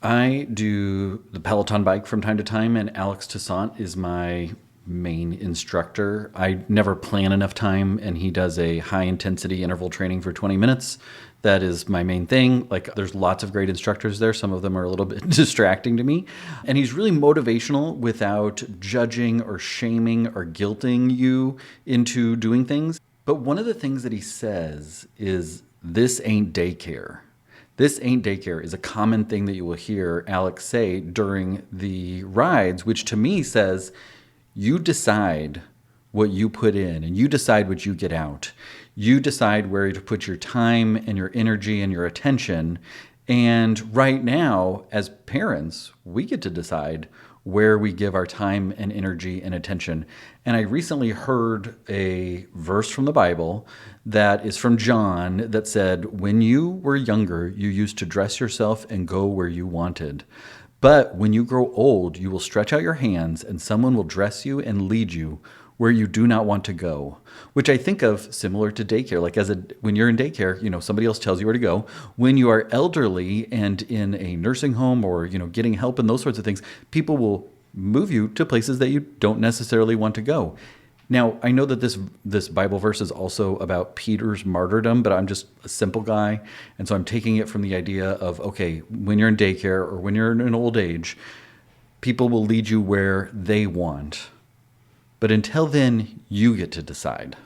I do the Peloton bike from time to time, and Alex Toussaint is my main instructor. I never plan enough time, and he does a high intensity interval training for 20 minutes. That is my main thing. Like, there's lots of great instructors there. Some of them are a little bit distracting to me. And he's really motivational without judging or shaming or guilting you into doing things. But one of the things that he says is, "This ain't daycare." This ain't daycare is a common thing that you will hear Alex say during the rides, which to me says, you decide what you put in and you decide what you get out. You decide where to put your time and your energy and your attention. And right now, as parents, we get to decide where we give our time and energy and attention. And I recently heard a verse from the Bible that is from John that said, "When you were younger, you used to dress yourself and go where you wanted. But when you grow old, you will stretch out your hands and someone will dress you and lead you where you do not want to go," which I think of similar to daycare. Like, when you're in daycare, somebody else tells you where to go. When you are elderly and in a nursing home or, getting help and those sorts of things, people will move you to places that you don't necessarily want to go. Now, I know that this Bible verse is also about Peter's martyrdom, but I'm just a simple guy. And so I'm taking it from the idea of, okay, when you're in daycare or when you're in an old age, people will lead you where they want. But until then, you get to decide.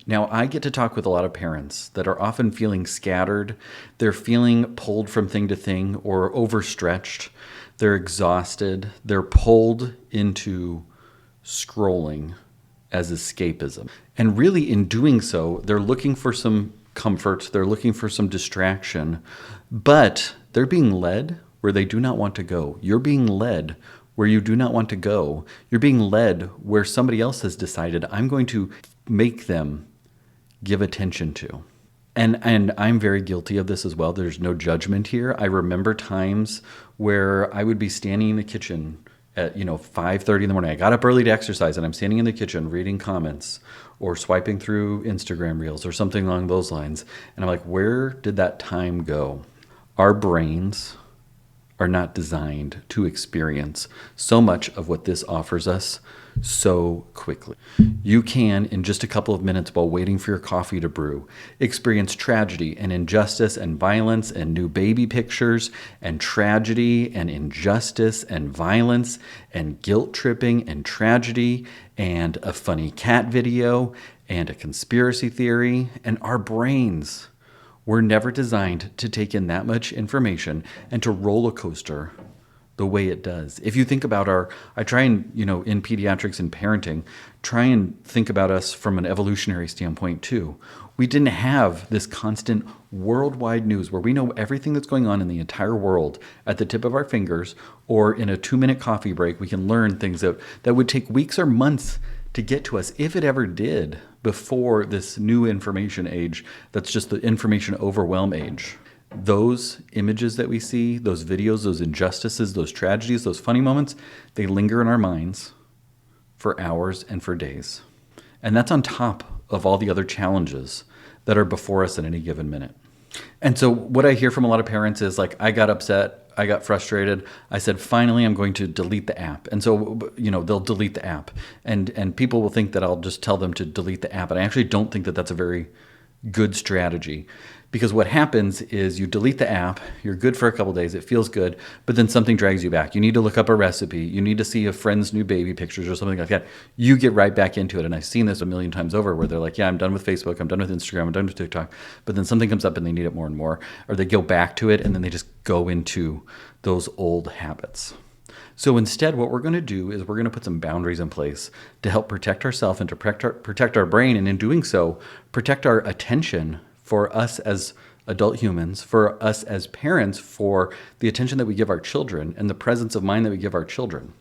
Now, I get to talk with a lot of parents that are often feeling scattered. They're feeling pulled from thing to thing or overstretched. They're exhausted. They're pulled into scrolling as escapism. And really, in doing so, they're looking for some comfort. They're looking for some distraction. But they're being led where they do not want to go. You're being led where you do not want to go. You're being led where somebody else has decided, I'm going to make them give attention to. And I'm very guilty of this as well. There's no judgment here. I remember times where I would be standing in the kitchen at 5:30 in the morning. I got up early to exercise and I'm standing in the kitchen reading comments or swiping through Instagram reels or something along those lines. And I'm like, where did that time go? Our brains are not designed to experience so much of what this offers us so quickly. You can, in just a couple of minutes while waiting for your coffee to brew, experience tragedy and injustice and violence and new baby pictures and tragedy and injustice and violence and guilt tripping and tragedy and a funny cat video and a conspiracy theory. And our brains were never designed to take in that much information and to roller coaster the way it does. If you think about I try and, in pediatrics and parenting, try and think about us from an evolutionary standpoint too. We didn't have this constant worldwide news where we know everything that's going on in the entire world at the tip of our fingers, or in a 2-minute coffee break, we can learn things that would take weeks or months to get to us, if it ever did, before this new information age that's just the information overwhelm age. Those images that we see, those videos, those injustices, those tragedies, those funny moments, they linger in our minds for hours and for days. And that's on top of all the other challenges that are before us at any given minute. And so what I hear from a lot of parents is like, I got upset, I got frustrated. I said, finally, I'm going to delete the app. And so, they'll delete the app. And people will think that I'll just tell them to delete the app. And I actually don't think that that's a very good strategy. Because what happens is you delete the app, you're good for a couple days, it feels good, but then something drags you back. You need to look up a recipe, you need to see a friend's new baby pictures or something like that. You get right back into it. And I've seen this a million times over where they're like, yeah, I'm done with Facebook, I'm done with Instagram, I'm done with TikTok. But then something comes up and they need it more and more, or they go back to it and then they just go into those old habits. So instead, what we're going to do is we're going to put some boundaries in place to help protect ourselves and to protect our brain. And in doing so, protect our attention for us as adult humans, for us as parents, for the attention that we give our children and the presence of mind that we give our children.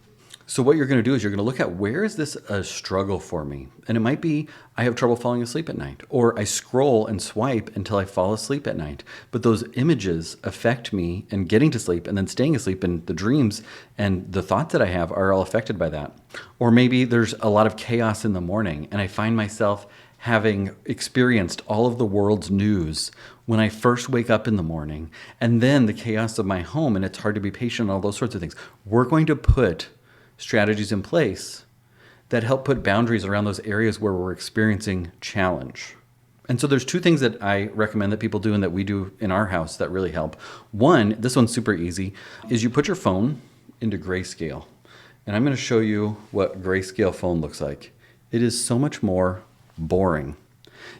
So what you're going to do is you're going to look at, where is this a struggle for me? And it might be I have trouble falling asleep at night, or I scroll and swipe until I fall asleep at night. But those images affect me in getting to sleep and then staying asleep, and the dreams and the thoughts that I have are all affected by that. Or maybe there's a lot of chaos in the morning and I find myself having experienced all of the world's news when I first wake up in the morning, and then the chaos of my home, and it's hard to be patient, and all those sorts of things. We're going to put strategies in place that help put boundaries around those areas where we're experiencing challenge. And so there's two things that I recommend that people do and that we do in our house that really help. One, this one's super easy, is you put your phone into grayscale. And I'm going to show you what grayscale phone looks like. It is so much more boring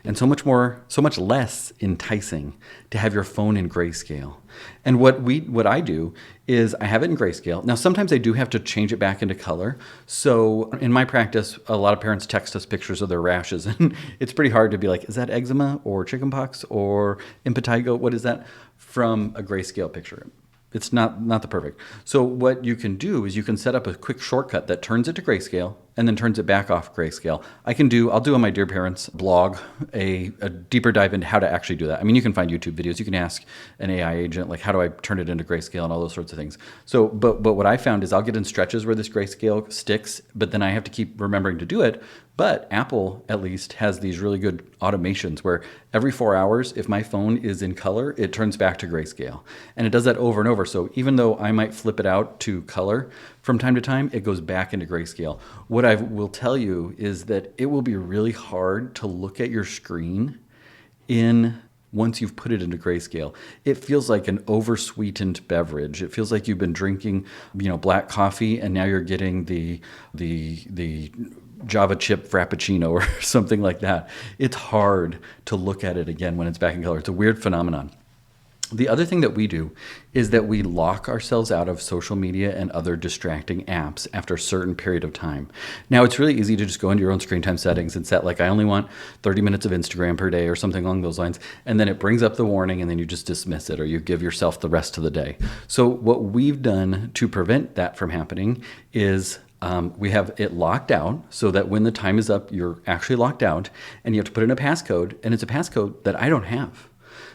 and so much less enticing to have your phone in grayscale. And what I do is I have it in grayscale. Now, sometimes I do have to change it back into color. So in my practice, a lot of parents text us pictures of their rashes, and it's pretty hard to be like, is that eczema or chickenpox or impetigo? What is that? From a grayscale picture. It's not the perfect. So what you can do is you can set up a quick shortcut that turns it to grayscale and then turns it back off grayscale. I'll do on my Dear Parents blog a deeper dive into how to actually do that. I mean, you can find YouTube videos. You can ask an AI agent, like, how do I turn it into grayscale and all those sorts of things. So, but what I found is I'll get in stretches where this grayscale sticks, but then I have to keep remembering to do it. But Apple, at least, has these really good automations where every 4 hours, if my phone is in color, it turns back to grayscale. And it does that over and over. So even though I might flip it out to color from time to time, it goes back into grayscale. What I will tell you is that it will be really hard to look at your screen once you've put it into grayscale. It feels like an oversweetened beverage. It feels like you've been drinking, black coffee, and now you're getting the Java chip frappuccino or something like that. It's hard to look at it again when it's back in color. It's a weird phenomenon. The other thing that we do is that we lock ourselves out of social media and other distracting apps after a certain period of time. Now, it's really easy to just go into your own screen time settings and set, like, I only want 30 minutes of Instagram per day or something along those lines. And then it brings up the warning, and then you just dismiss it, or you give yourself the rest of the day. So what we've done to prevent that from happening is we have it locked out so that when the time is up, you're actually locked out, and you have to put in a passcode, and it's a passcode that I don't have.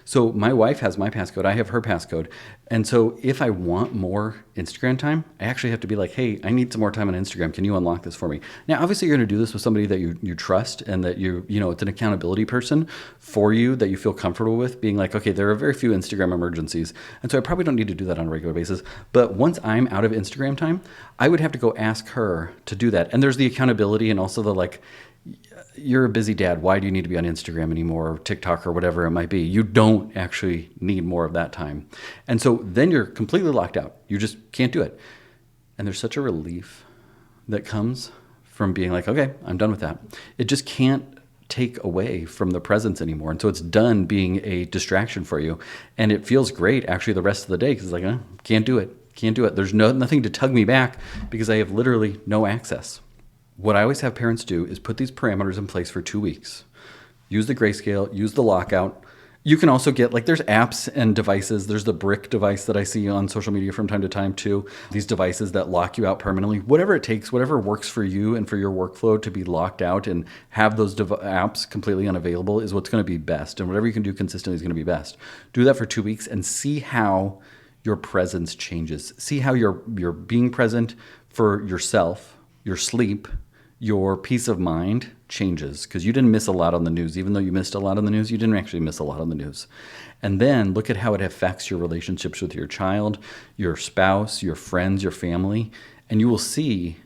So my wife has my passcode, I have her passcode. And so if I want more Instagram time, I actually have to be like, hey, I need some more time on Instagram. Can you unlock this for me? Now, obviously you're going to do this with somebody that you trust and that it's an accountability person for you that you feel comfortable with, being like, okay, there are very few Instagram emergencies. And so I probably don't need to do that on a regular basis. But once I'm out of Instagram time, I would have to go ask her to do that. And there's the accountability and also the, like, you're a busy dad. Why do you need to be on Instagram anymore, or TikTok, or whatever it might be? You don't actually need more of that time. And so then you're completely locked out. You just can't do it. And there's such a relief that comes from being like, okay, I'm done with that. It just can't take away from the presence anymore. And so it's done being a distraction for you. And it feels great actually the rest of the day, because it's like, can't do it. Can't do it. There's nothing to tug me back because I have literally no access. What I always have parents do is put these parameters in place for 2 weeks. Use the grayscale, use the lockout. You can also get, there's apps and devices. There's the brick device that I see on social media from time to time too. These devices that lock you out permanently. Whatever it takes, whatever works for you and for your workflow to be locked out and have those apps completely unavailable is what's going to be best. And whatever you can do consistently is going to be best. Do that for 2 weeks and see how your presence changes. See how you're being present for yourself, your sleep, your peace of mind changes, because you didn't miss a lot on the news. Even though you missed a lot on the news, you didn't actually miss a lot on the news. And then look at how it affects your relationships with your child, your spouse, your friends, your family, and you will see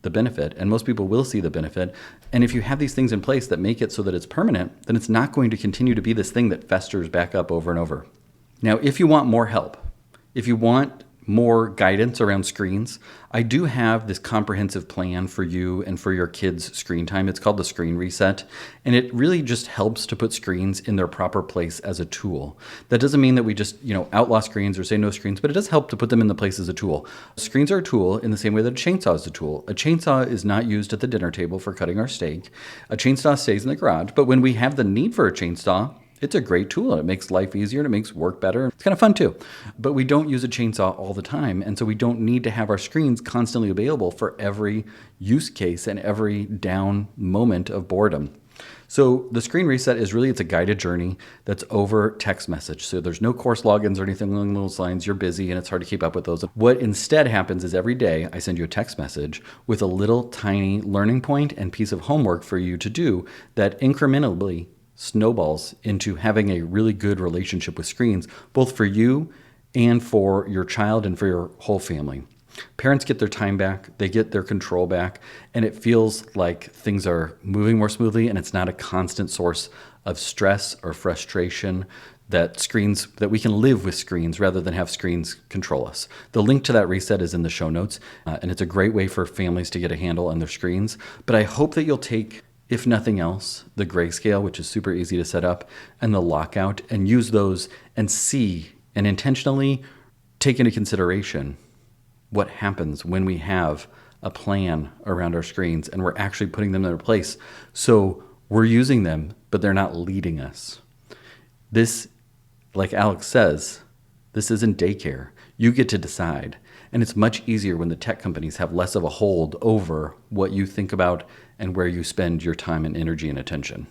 the benefit. And most people will see the benefit. And if you have these things in place that make it so that it's permanent, then it's not going to continue to be this thing that festers back up over and over. Now, if you want more help, if you want more guidance around screens, I do have this comprehensive plan for you and for your kids' screen time. It's called the Screen Reset, and it really just helps to put screens in their proper place as a tool. That doesn't mean that we just, outlaw screens or say no screens, but it does help to put them in the place as a tool. Screens are a tool in the same way that a chainsaw is a tool. A chainsaw is not used at the dinner table for cutting our steak. A chainsaw stays in the garage, but when we have the need for a chainsaw, it's a great tool, and it makes life easier, and it makes work better. It's kind of fun too. But we don't use a chainsaw all the time, and so we don't need to have our screens constantly available for every use case and every down moment of boredom. So the screen reset is really, it's a guided journey that's over text message. So there's no course logins or anything along those lines. You're busy and it's hard to keep up with those. What instead happens is every day I send you a text message with a little tiny learning point and piece of homework for you to do that incrementally snowballs into having a really good relationship with screens, both for you and for your child and for your whole family. Parents get their time back, they get their control back, and it feels like things are moving more smoothly and it's not a constant source of stress or frustration that we can live with screens rather than have screens control us. The link to that reset is in the show notes, and it's a great way for families to get a handle on their screens. But I hope that you'll take, if nothing else, the grayscale, which is super easy to set up, and the lockout, and use those and see and intentionally take into consideration what happens when we have a plan around our screens and we're actually putting them in their place. So we're using them, but they're not leading us. This, like Alex says, this isn't daycare. You get to decide. And it's much easier when the tech companies have less of a hold over what you think about and where you spend your time and energy and attention.